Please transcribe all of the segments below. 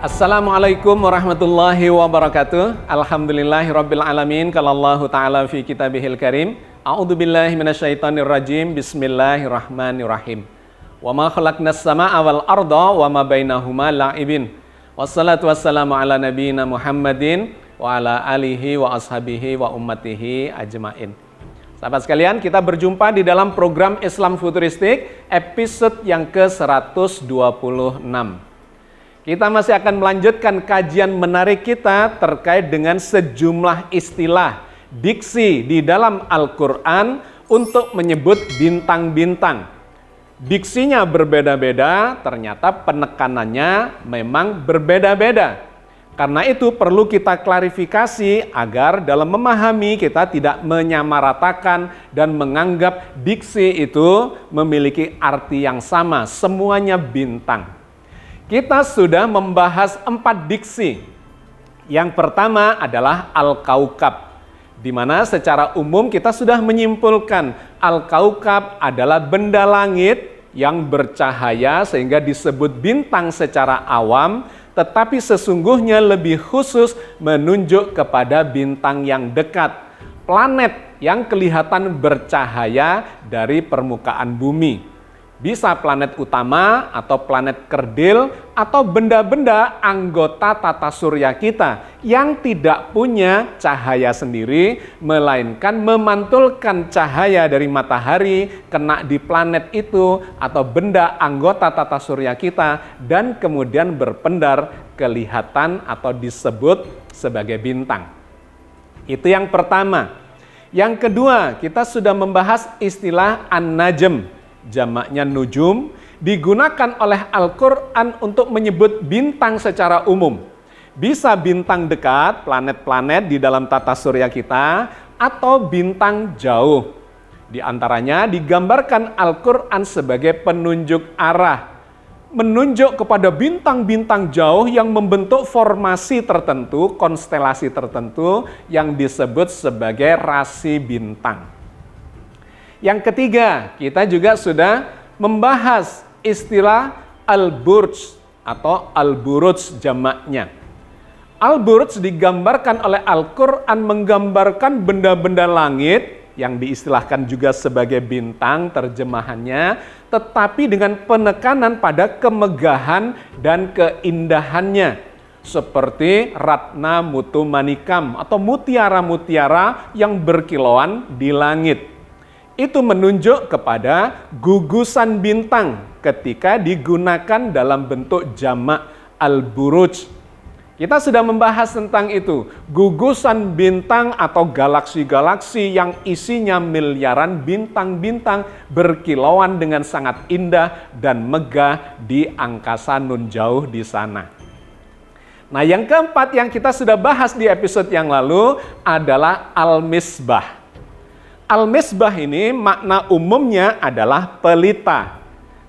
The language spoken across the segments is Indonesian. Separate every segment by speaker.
Speaker 1: Assalamualaikum warahmatullahi wabarakatuh. Alhamdulillahirabbil alamin. Qala Allahu ta'ala fi kitabihil karim. A'udzubillahi minasyaitonir rajim. Bismillahirrahmanirrahim. Wa ma khalaqnas samaa'a wal arda wa ma bainahuma la'ibin. Wassalatu wassalamu ala nabiyyina Muhammadin wa ala alihi wa ashabihi wa ummatihi ajmain. Sahabat sekalian, kita berjumpa di dalam program Islam Futuristik episode yang ke-126. Kita masih akan melanjutkan kajian menarik kita terkait dengan sejumlah istilah, diksi di dalam Al-Quran untuk menyebut bintang-bintang. Diksinya berbeda-beda, ternyata penekanannya memang berbeda-beda. Karena itu perlu kita klarifikasi agar dalam memahami kita tidak menyamaratakan dan menganggap diksi itu memiliki arti yang sama, semuanya bintang. Kita sudah membahas 4 diksi. Yang pertama adalah Al-Kaukab, di mana secara umum kita sudah menyimpulkan Al-Kaukab adalah benda langit yang bercahaya sehingga disebut bintang secara awam, tetapi sesungguhnya lebih khusus menunjuk kepada bintang yang dekat, planet yang kelihatan bercahaya dari permukaan bumi. Bisa planet utama atau planet kerdil atau benda-benda anggota tata surya kita yang tidak punya cahaya sendiri, melainkan memantulkan cahaya dari matahari kena di planet itu atau benda anggota tata surya kita dan kemudian berpendar kelihatan atau disebut sebagai bintang. Itu yang pertama. Yang kedua, kita sudah membahas istilah An-Najm. Jamaknya nujum, digunakan oleh Al-Quran untuk menyebut bintang secara umum. Bisa bintang dekat, planet-planet di dalam tata surya kita, atau bintang jauh. Di antaranya digambarkan Al-Quran sebagai penunjuk arah, menunjuk kepada bintang-bintang jauh yang membentuk formasi tertentu, konstelasi tertentu yang disebut sebagai rasi bintang. Yang ketiga, kita juga sudah membahas istilah Al-Burj atau Al-Buruj jamaknya. Al-Burj digambarkan oleh Al-Quran menggambarkan benda-benda langit yang diistilahkan juga sebagai bintang terjemahannya, tetapi dengan penekanan pada kemegahan dan keindahannya. Seperti Ratna Mutu Manikam atau mutiara-mutiara yang berkilauan di langit. Itu menunjuk kepada gugusan bintang ketika digunakan dalam bentuk jamak al-buruj. Kita sudah membahas tentang itu, gugusan bintang atau galaksi-galaksi yang isinya miliaran bintang-bintang berkilauan dengan sangat indah dan megah di angkasa nun jauh di sana. Nah, yang keempat yang kita sudah bahas di episode yang lalu adalah al-misbah. Al-misbah ini makna umumnya adalah pelita.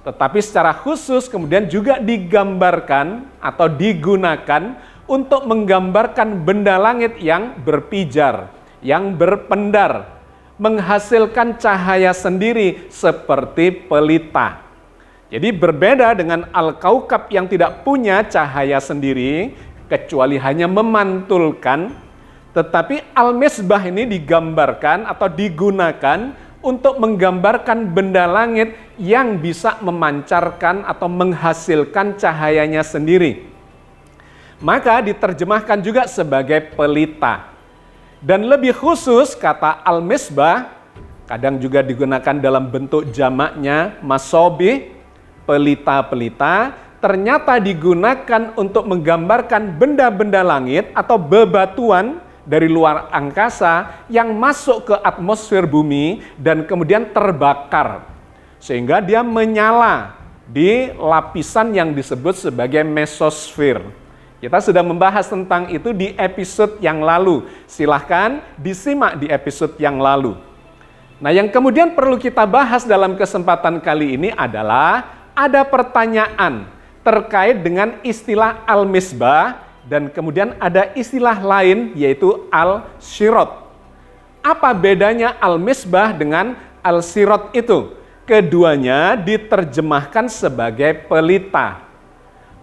Speaker 1: Tetapi secara khusus kemudian juga digambarkan atau digunakan untuk menggambarkan benda langit yang berpijar, yang berpendar, menghasilkan cahaya sendiri seperti pelita. Jadi berbeda dengan Al-Kaukab yang tidak punya cahaya sendiri, kecuali hanya memantulkan. Tetapi al-misbah ini digambarkan atau digunakan untuk menggambarkan benda langit yang bisa memancarkan atau menghasilkan cahayanya sendiri. Maka diterjemahkan juga sebagai pelita. Dan lebih khusus kata al-misbah, kadang juga digunakan dalam bentuk jamaknya masobih, pelita-pelita, ternyata digunakan untuk menggambarkan benda-benda langit atau bebatuan dari luar angkasa yang masuk ke atmosfer bumi dan kemudian terbakar. Sehingga dia menyala di lapisan yang disebut sebagai mesosfer. Kita sudah membahas tentang itu di episode yang lalu. Silahkan disimak di episode yang lalu. Nah, yang kemudian perlu kita bahas dalam kesempatan kali ini adalah ada pertanyaan terkait dengan istilah al-misbah. Dan kemudian ada istilah lain yaitu al-sirot. Apa bedanya al-misbah dengan al-sirot itu? Keduanya diterjemahkan sebagai pelita.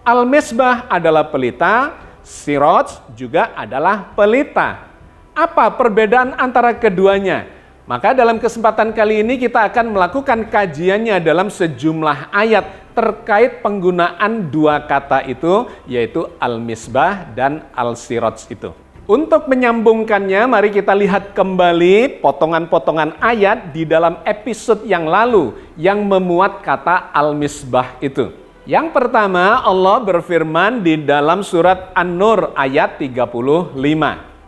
Speaker 1: Al-misbah adalah pelita, siraj juga adalah pelita. Apa perbedaan antara keduanya? Maka dalam kesempatan kali ini kita akan melakukan kajiannya dalam sejumlah ayat terkait penggunaan dua kata itu, yaitu al-misbah dan al-siraj itu. Untuk menyambungkannya, mari kita lihat kembali potongan-potongan ayat di dalam episode yang lalu yang memuat kata al-misbah itu. Yang pertama, Allah berfirman di dalam surat An-Nur ayat 35.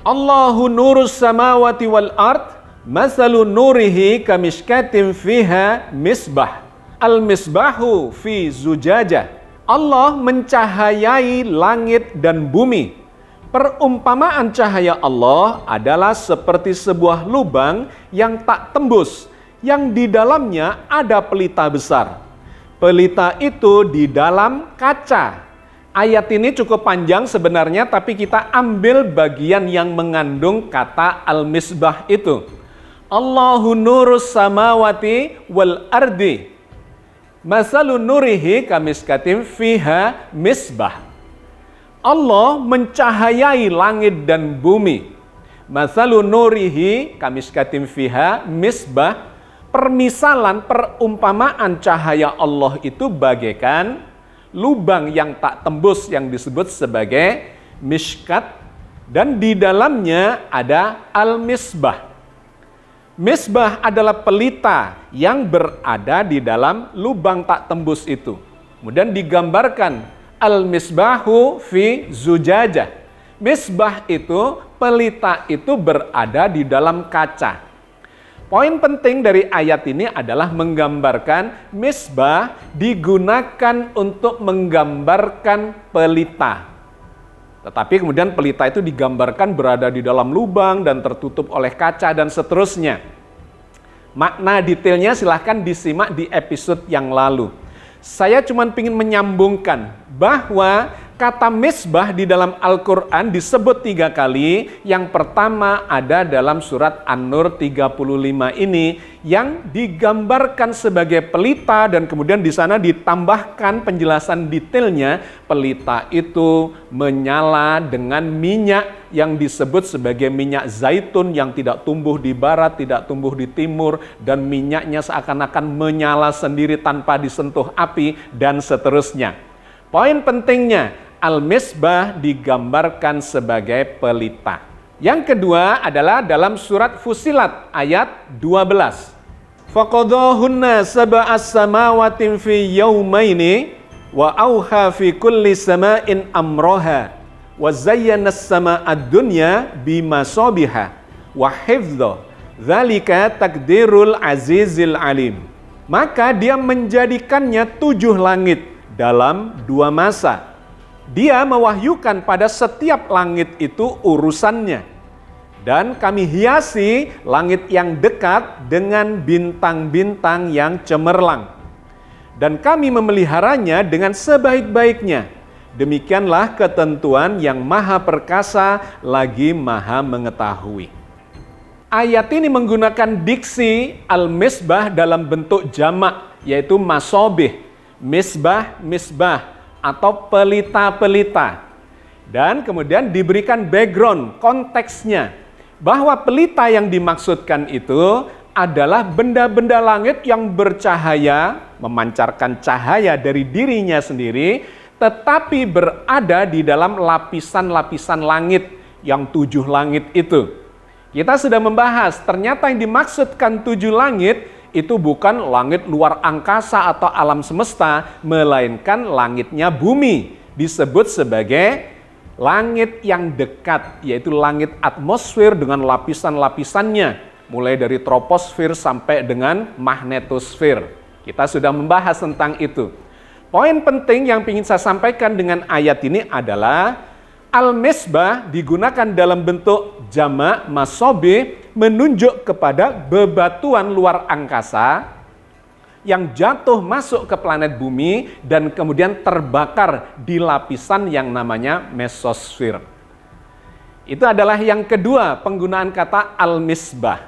Speaker 1: Allahu nurus samawati wal ard, masalu nurihi kamishkatin fiha misbah. Al-misbahu fi zujajah. Allah mencahayai langit dan bumi. Perumpamaan cahaya Allah adalah seperti sebuah lubang yang tak tembus, yang di dalamnya ada pelita besar. Pelita itu di dalam kaca. Ayat ini cukup panjang sebenarnya, tapi kita ambil bagian yang mengandung kata al-misbah itu. Allahu nurus samawati wal ardi. Masalun nurihi kamiskatim fiha misbah. Allah mencahayai langit dan bumi. Masalun nurihi kamiskatim fiha misbah. Permisalan, perumpamaan cahaya Allah itu bagaikan lubang yang tak tembus yang disebut sebagai mishkat, dan di dalamnya ada al-misbah. Misbah adalah pelita yang berada di dalam lubang tak tembus itu. Kemudian digambarkan al-misbahu fi zujajah. Misbah itu, pelita itu berada di dalam kaca. Poin penting dari ayat ini adalah menggambarkan misbah digunakan untuk menggambarkan pelita. Tetapi kemudian pelita itu digambarkan berada di dalam lubang dan tertutup oleh kaca dan seterusnya. Makna detailnya silahkan disimak di episode yang lalu. Saya cuma ingin menyambungkan bahwa kata misbah di dalam Al-Quran disebut 3 kali. Yang pertama ada dalam surat An-Nur 35 ini yang digambarkan sebagai pelita, dan kemudian di sana ditambahkan penjelasan detailnya. Pelita itu menyala dengan minyak yang disebut sebagai minyak zaitun yang tidak tumbuh di barat, tidak tumbuh di timur, dan minyaknya seakan-akan menyala sendiri tanpa disentuh api, dan seterusnya. Poin pentingnya, al-misbah digambarkan sebagai pelita. Yang kedua adalah dalam surat Fussilat ayat 12. Faqadahunna sab'as samawatin fi yawmaini wa auha fi kulli sama'in amroha wa zayyana as-sama'ad dunya bimasabiha wa hifdha. Dzalika takdirul azizil alim. Maka dia menjadikannya 7 langit dalam 2 masa. Dia mewahyukan pada setiap langit itu urusannya. Dan kami hiasi langit yang dekat dengan bintang-bintang yang cemerlang. Dan kami memeliharanya dengan sebaik-baiknya. Demikianlah ketentuan yang maha perkasa lagi maha mengetahui. Ayat ini menggunakan diksi al-misbah dalam bentuk jamak, yaitu masobih, misbah, misbah, atau pelita-pelita. Dan kemudian diberikan background, konteksnya, bahwa pelita yang dimaksudkan itu adalah benda-benda langit yang bercahaya, memancarkan cahaya dari dirinya sendiri, tetapi berada di dalam lapisan-lapisan langit yang 7 langit itu. Kita sudah membahas, ternyata yang dimaksudkan 7 langit itu bukan langit luar angkasa atau alam semesta, melainkan langitnya bumi. Disebut sebagai langit yang dekat, yaitu langit atmosfer dengan lapisan-lapisannya, mulai dari troposfer sampai dengan magnetosfer. Kita sudah membahas tentang itu. Poin penting yang ingin saya sampaikan dengan ayat ini adalah al-misbah digunakan dalam bentuk jamak masobi, menunjuk kepada bebatuan luar angkasa yang jatuh masuk ke planet bumi dan kemudian terbakar di lapisan yang namanya mesosfer. Itu adalah yang kedua, penggunaan kata al-misbah.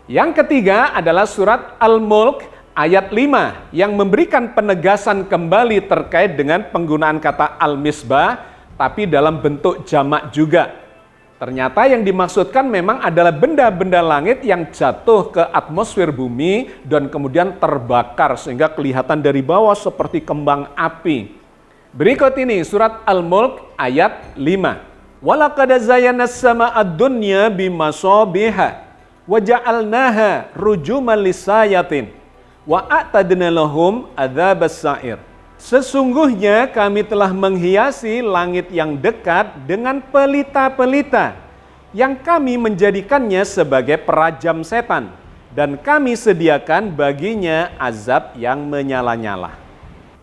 Speaker 1: Yang ketiga adalah surat Al-Mulk Ayat 5 yang memberikan penegasan kembali terkait dengan penggunaan kata al-misbah, tapi dalam bentuk jamak juga. Ternyata yang dimaksudkan memang adalah benda-benda langit yang jatuh ke atmosfer bumi dan kemudian terbakar sehingga kelihatan dari bawah seperti kembang api. Berikut ini surat Al-Mulk ayat 5. Walaqad zayyana as-samaa'a ad-dunya bimasabiha wa ja'alnaha rujuman lisayatin wa a'tadna lahum adzabas sa'ir. Sesungguhnya kami telah menghiasi langit yang dekat dengan pelita-pelita yang kami menjadikannya sebagai perajam setan dan kami sediakan baginya azab yang menyala-nyala.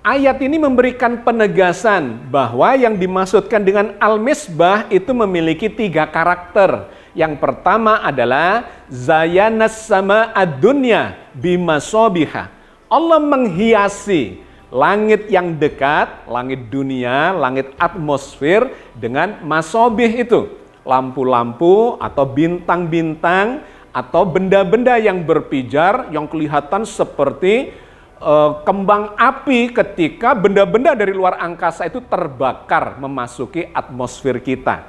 Speaker 1: Ayat ini memberikan penegasan bahwa yang dimaksudkan dengan al-misbah itu memiliki 3 karakter. Yang pertama adalah zayyanas sama'ad dunya bimasabiha. Allah menghiasi langit yang dekat, langit dunia, langit atmosfer dengan masobih itu. Lampu-lampu atau bintang-bintang atau benda-benda yang berpijar yang kelihatan seperti kembang api ketika benda-benda dari luar angkasa itu terbakar memasuki atmosfer kita.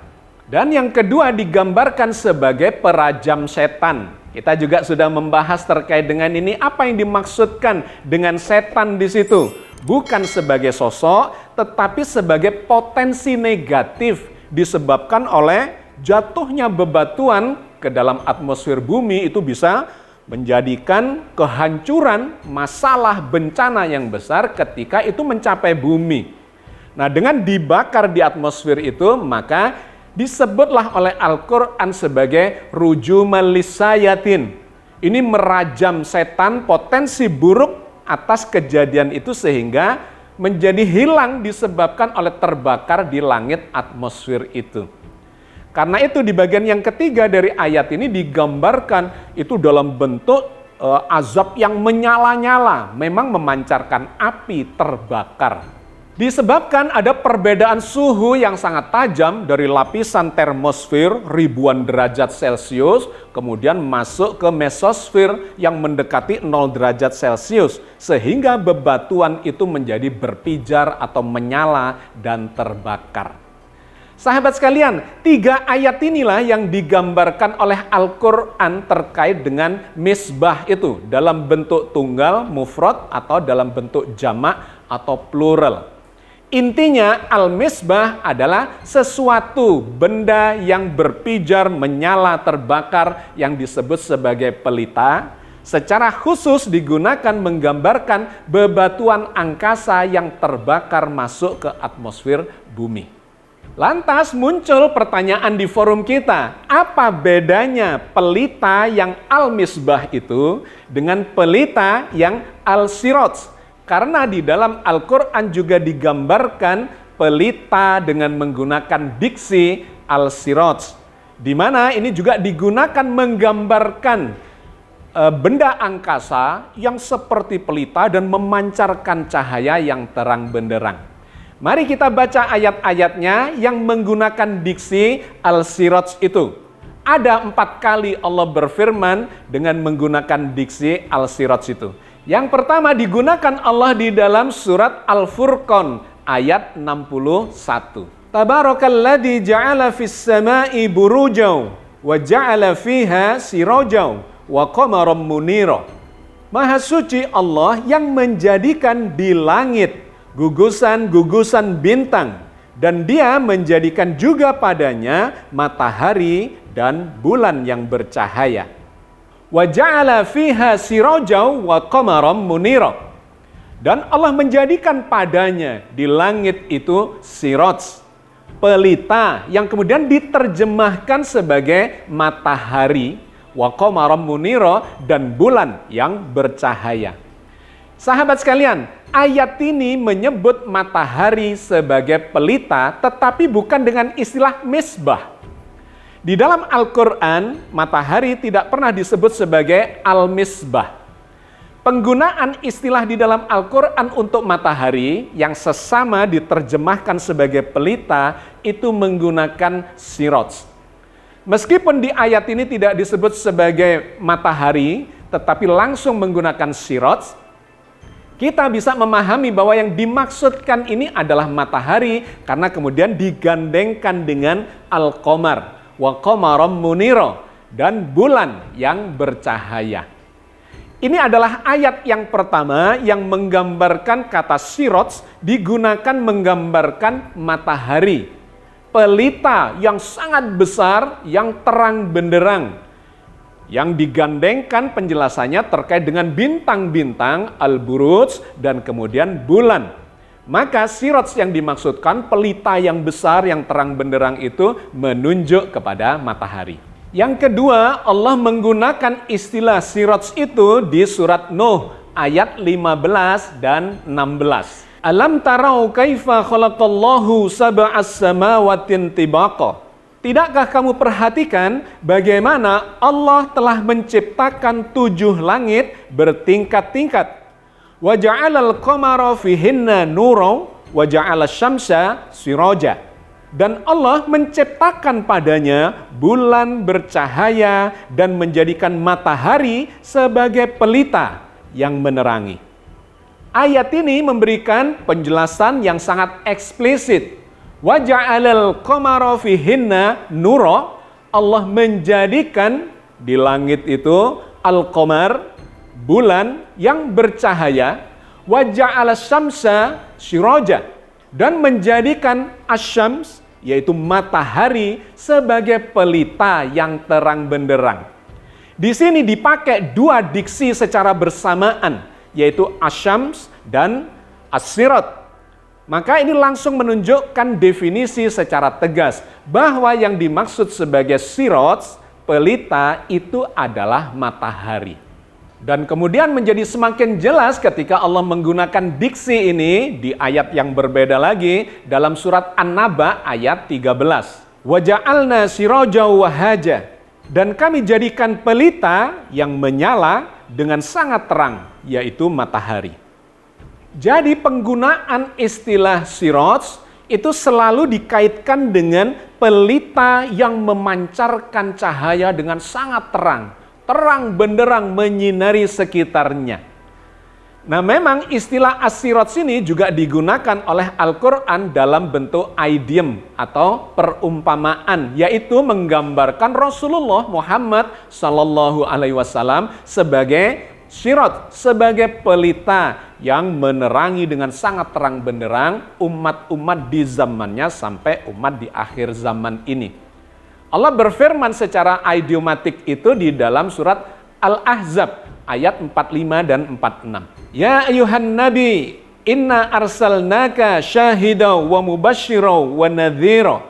Speaker 1: Dan yang kedua digambarkan sebagai perajam setan. Kita juga sudah membahas terkait dengan ini, apa yang dimaksudkan dengan setan di situ. Bukan sebagai sosok, tetapi sebagai potensi negatif disebabkan oleh jatuhnya bebatuan ke dalam atmosfer bumi itu bisa menjadikan kehancuran, masalah, bencana yang besar ketika itu mencapai bumi. Nah, dengan dibakar di atmosfer itu, maka disebutlah oleh Al-Quran sebagai rujuman lisayatin. Ini merajam setan, potensi buruk atas kejadian itu sehingga menjadi hilang disebabkan oleh terbakar di langit atmosfer itu. Karena itu di bagian yang ketiga dari ayat ini digambarkan itu dalam bentuk azab yang menyala-nyala, memang memancarkan api terbakar. Disebabkan ada perbedaan suhu yang sangat tajam dari lapisan termosfer ribuan derajat Celcius, kemudian masuk ke mesosfer yang mendekati 0 derajat Celcius, sehingga bebatuan itu menjadi berpijar atau menyala dan terbakar. Sahabat sekalian, 3 ayat inilah yang digambarkan oleh Al-Quran terkait dengan misbah itu dalam bentuk tunggal, mufrad, atau dalam bentuk jamak atau plural. Intinya al-misbah adalah sesuatu benda yang berpijar, menyala, terbakar yang disebut sebagai pelita. Secara khusus digunakan menggambarkan bebatuan angkasa yang terbakar masuk ke atmosfer bumi. Lantas muncul pertanyaan di forum kita, apa bedanya pelita yang al-misbah itu dengan pelita yang al-siraj? Karena di dalam Al-Quran juga digambarkan pelita dengan menggunakan diksi al-siraj. Di mana ini juga digunakan menggambarkan benda angkasa yang seperti pelita dan memancarkan cahaya yang terang benderang. Mari kita baca ayat-ayatnya yang menggunakan diksi al-siraj itu. Ada 4 kali Allah berfirman dengan menggunakan diksi al-siraj itu. Yang pertama digunakan Allah di dalam surat Al-Furqan ayat 61. Tabarakalladzi ja'ala fis sama'i burujaw wa ja'ala fiha sirajaw wa qamaran munira. Maha suci Allah yang menjadikan di langit gugusan-gugusan bintang dan Dia menjadikan juga padanya matahari dan bulan yang bercahaya. Wa ja'ala fiha sirajaw wa qamaran munira. Dan Allah menjadikan padanya di langit itu siraj, pelita yang kemudian diterjemahkan sebagai matahari, wa qamaran munira, dan bulan yang bercahaya. Sahabat sekalian, ayat ini menyebut matahari sebagai pelita tetapi bukan dengan istilah misbah. Di dalam Al-Quran, matahari tidak pernah disebut sebagai al-misbah. Penggunaan istilah di dalam Al-Quran untuk matahari yang sesama diterjemahkan sebagai pelita itu menggunakan siraj. Meskipun di ayat ini tidak disebut sebagai matahari, tetapi langsung menggunakan siraj, Kita bisa memahami bahwa yang dimaksudkan ini adalah matahari karena kemudian digandengkan dengan al-qamar wa qamaram munira dan bulan yang bercahaya. Ini adalah ayat yang pertama yang menggambarkan kata siraj digunakan menggambarkan matahari. Pelita yang sangat besar yang terang benderang. Yang digandengkan penjelasannya terkait dengan bintang-bintang, al-buruj, dan kemudian bulan. Maka siraj yang dimaksudkan pelita yang besar yang terang benderang itu menunjuk kepada matahari. Yang kedua, Allah menggunakan istilah siraj itu di surat Nuh ayat 15 dan 16. Alam tarau kaifa khalaqallahu sab'as samawatin tibaqa. Tidakkah kamu perhatikan bagaimana Allah telah menciptakan 7 langit bertingkat-tingkat? Wa ja'alal qamara fihinna nuran wa ja'alas syamsa siraja. Dan Allah menciptakan padanya bulan bercahaya dan menjadikan matahari sebagai pelita yang menerangi. Ayat ini memberikan penjelasan yang sangat eksplisit. Wa ja'alal qamara fihinna nura, Allah menjadikan di langit itu al-qamar, bulan yang bercahaya, wa ja'alas syamsa siraja, dan menjadikan asyams, yaitu matahari, sebagai pelita yang terang benderang. Di sini dipakai 2 diksi secara bersamaan, yaitu asyams dan as-sirat. Maka ini langsung menunjukkan definisi secara tegas bahwa yang dimaksud sebagai siraj, pelita, itu adalah matahari. Dan kemudian menjadi semakin jelas ketika Allah menggunakan diksi ini di ayat yang berbeda lagi dalam surat An-Naba ayat 13. Wa ja'alna siraja wahaja. Dan kami jadikan pelita yang menyala dengan sangat terang, yaitu matahari. Jadi penggunaan istilah siraj itu selalu dikaitkan dengan pelita yang memancarkan cahaya dengan sangat terang. Terang benderang menyinari sekitarnya. Nah, memang istilah as-siraj ini juga digunakan oleh Al-Quran dalam bentuk idiom atau perumpamaan, yaitu menggambarkan Rasulullah Muhammad SAW sebagai siraj, sebagai pelita yang menerangi dengan sangat terang benderang umat-umat di zamannya sampai umat di akhir zaman ini. Allah berfirman secara idiomatik itu di dalam surat Al-Ahzab ayat 45 dan 46. Ya ayuhan nabi, inna arsalnaka syahida wa mubashshira wa nadhira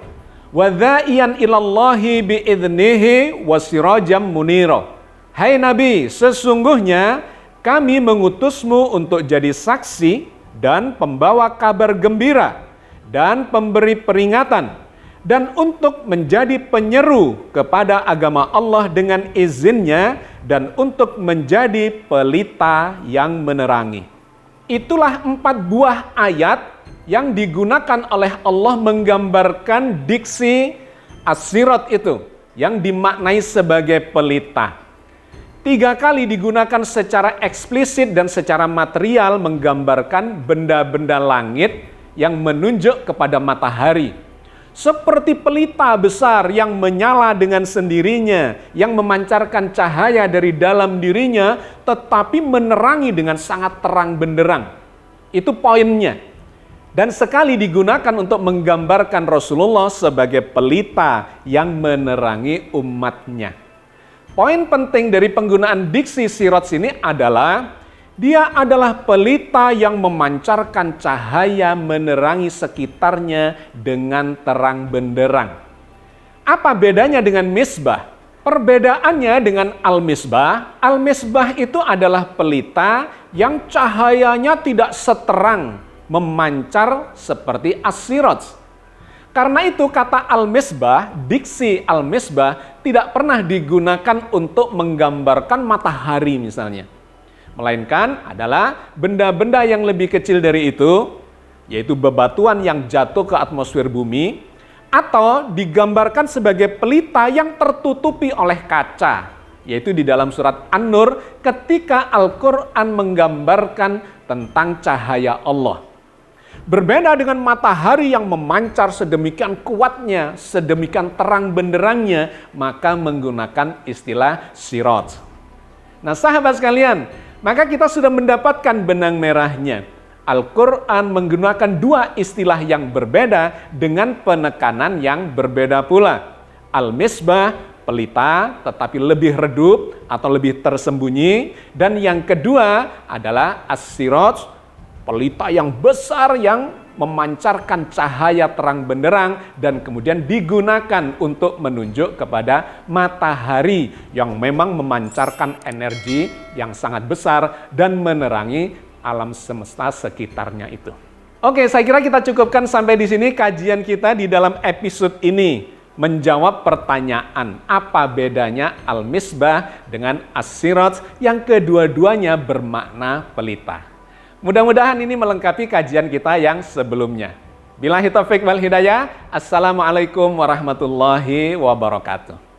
Speaker 1: wa dha'iyan ilallahi bi'idnihi wa sirajam munira. Hai Nabi, sesungguhnya kami mengutusmu untuk jadi saksi dan pembawa kabar gembira dan pemberi peringatan dan untuk menjadi penyeru kepada agama Allah dengan izinnya dan untuk menjadi pelita yang menerangi. Itulah 4 buah ayat yang digunakan oleh Allah menggambarkan diksi as-siraj itu yang dimaknai sebagai pelita. 3 kali digunakan secara eksplisit dan secara material menggambarkan benda-benda langit yang menunjuk kepada matahari. Seperti pelita besar yang menyala dengan sendirinya, yang memancarkan cahaya dari dalam dirinya, tetapi menerangi dengan sangat terang benderang. Itu poinnya. Dan sekali digunakan untuk menggambarkan Rasulullah sebagai pelita yang menerangi umatnya. Poin penting dari penggunaan diksi siraj ini adalah dia adalah pelita yang memancarkan cahaya menerangi sekitarnya dengan terang benderang. Apa bedanya dengan misbah? Perbedaannya dengan al-misbah itu adalah pelita yang cahayanya tidak seterang memancar seperti as-siraj. Karena itu kata al-misbah, diksi al-misbah tidak pernah digunakan untuk menggambarkan matahari misalnya. Melainkan adalah benda-benda yang lebih kecil dari itu, yaitu bebatuan yang jatuh ke atmosfer bumi, atau digambarkan sebagai pelita yang tertutupi oleh kaca, yaitu di dalam surat An-Nur ketika Al-Quran menggambarkan tentang cahaya Allah. Berbeda dengan matahari yang memancar sedemikian kuatnya, sedemikian terang benderangnya, maka menggunakan istilah sirat. Nah, sahabat sekalian, maka kita sudah mendapatkan benang merahnya. Al-Quran menggunakan dua istilah yang berbeda dengan penekanan yang berbeda pula. Al-Misbah, pelita tetapi lebih redup atau lebih tersembunyi. Dan yang kedua adalah As-Sirat, pelita yang besar yang memancarkan cahaya terang benderang dan kemudian digunakan untuk menunjuk kepada matahari yang memang memancarkan energi yang sangat besar dan menerangi alam semesta sekitarnya itu. Oke, saya kira kita cukupkan sampai di sini kajian kita di dalam episode ini. Menjawab pertanyaan, apa bedanya Al-Misbah dengan As-Sirat yang kedua-duanya bermakna pelita. Mudah-mudahan ini melengkapi kajian kita yang sebelumnya. Billahi taufiq wal hidayah. Assalamualaikum warahmatullahi wabarakatuh.